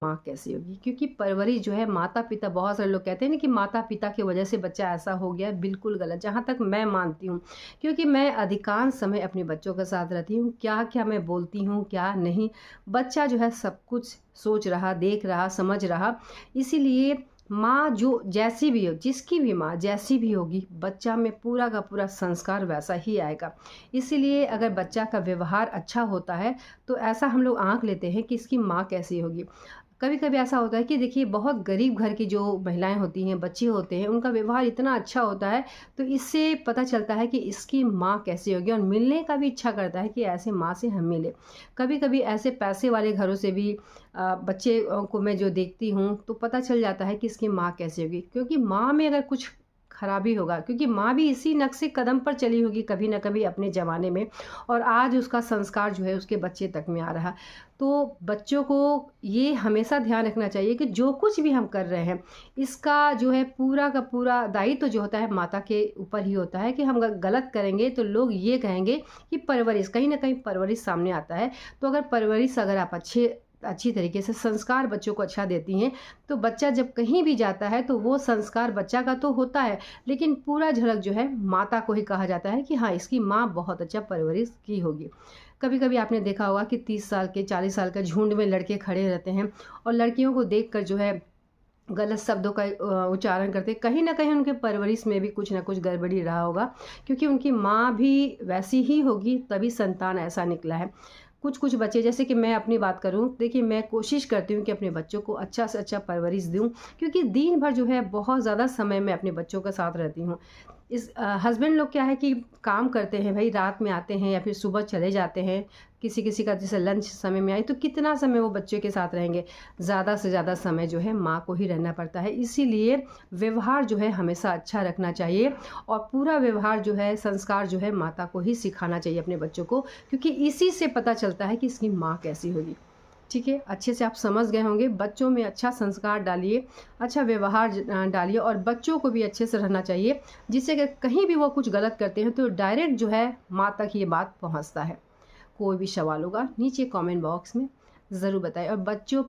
माँ कैसी होगी? क्योंकि परवरिश जो है माता-पिता, बहुत सारे लोग कहते हैं ना कि माता-पिता की वजह से बच्चा ऐसा हो गया, बिल्कुल गलत, जहाँ तक मैं मानती हूँ। क्योंकि मैं अधिकांश समय अपने बच्चों के साथ रहती हूँ, क्या-क्या मैं बोलती हूँ, क्या नहीं, बच्चा जो है सब कुछ सोच रहा, देख रहा, समझ रहा। इसीलिए माँ जो जैसी भी हो, जिसकी भी माँ जैसी भी होगी, बच्चा में पूरा का पूरा संस्कार वैसा ही आएगा। इसीलिए अगर बच्चा का व्यवहार अच्छा होता है, तो ऐसा हम लोग आँक लेते हैं कि इसकी माँ कैसी होगी। कभी-कभी ऐसा होता है कि देखिए बहुत गरीब घर की जो महिलाएँ होती हैं, बच्चे होते हैं, उनका व्यवहार इतना अच्छा होता है, तो इससे पता चलता है कि इसकी माँ कैसी होगी, और मिलने का भी इच्छा करता है कि ऐसे माँ से हम मिलें। कभी-कभी ऐसे पैसे वाले घरों से भी बच्चे को मैं जो देखती हूँ, तो पता चल जाता है कि इसकी माँ कैसी होगी। क्योंकि माँ में अगर कुछ खराबी होगा, क्योंकि माँ भी इसी नक्शे कदम पर चली होगी कभी न कभी अपने ज़माने में, और आज उसका संस्कार जो है उसके बच्चे तक में आ रहा। तो बच्चों को ये हमेशा ध्यान रखना चाहिए कि जो कुछ भी हम कर रहे हैं, इसका जो है पूरा का पूरा दायित्व जो होता है माता के ऊपर ही होता है। कि हम गलत करेंगे तो लोग ये कहेंगे कि परवरिश, कहीं न कहीं परवरिश सामने आता है। तो अगर परवरिश अगर आप अच्छी तरीके से संस्कार बच्चों को अच्छा देती हैं, तो बच्चा जब कहीं भी जाता है तो वो संस्कार बच्चा का तो होता है, लेकिन पूरा झलक जो है माता को ही कहा जाता है कि हाँ, इसकी माँ बहुत अच्छा परवरिश की होगी। कभी-कभी आपने देखा होगा कि 30 साल के, 40 साल के झुंड में लड़के खड़े रहते हैं, और लड़कियों को देखकर जो है गलत शब्दों का उच्चारण करते हैं। कहीं न कहीं उनके परवरिश में भी कुछ न कुछ गड़बड़ी रहा होगा, क्योंकि उनकी माँ भी वैसी ही होगी, तभी संतान ऐसा निकला है। कुछ-कुछ बच्चे, जैसे कि मैं अपनी बात करूँ, देखिए मैं कोशिश करती हूँ कि अपने बच्चों को अच्छा से अच्छा परवरिश दूँ, क्योंकि दिन भर जो है बहुत ज़्यादा समय मैं अपने बच्चों के साथ रहती हूँ। हस्बैंड लोग क्या है कि काम करते हैं भई, रात में आते हैं या फिर सुबह चले जाते हैं। किसी-किसी का जैसे लंच समय में आई, तो कितना समय वो बच्चे के साथ रहेंगे। ज़्यादा से ज़्यादा समय जो है माँ को ही रहना पड़ता है। इसीलिए व्यवहार जो है हमेशा अच्छा रखना चाहिए, और पूरा व्यवहार जो है, संस्कार जो है माता को ही सिखाना चाहिए अपने बच्चों को, क्योंकि इसी से पता चलता है कि इसकी माँ कैसी होगी। ठीक है? अच्छे से आप समझ गए होंगे। बच्चों में अच्छा संस्कार डालिए, अच्छा व्यवहार डालिए, और बच्चों को भी अच्छे से रहना चाहिए, जिससे कि कहीं भी वो कुछ गलत करते हैं तो डायरेक्ट जो है माँ तक ये बात पहुँचता है। कोई भी सवाल होगा नीचे कमेंट बॉक्स में ज़रूर बताएँ, और बच्चों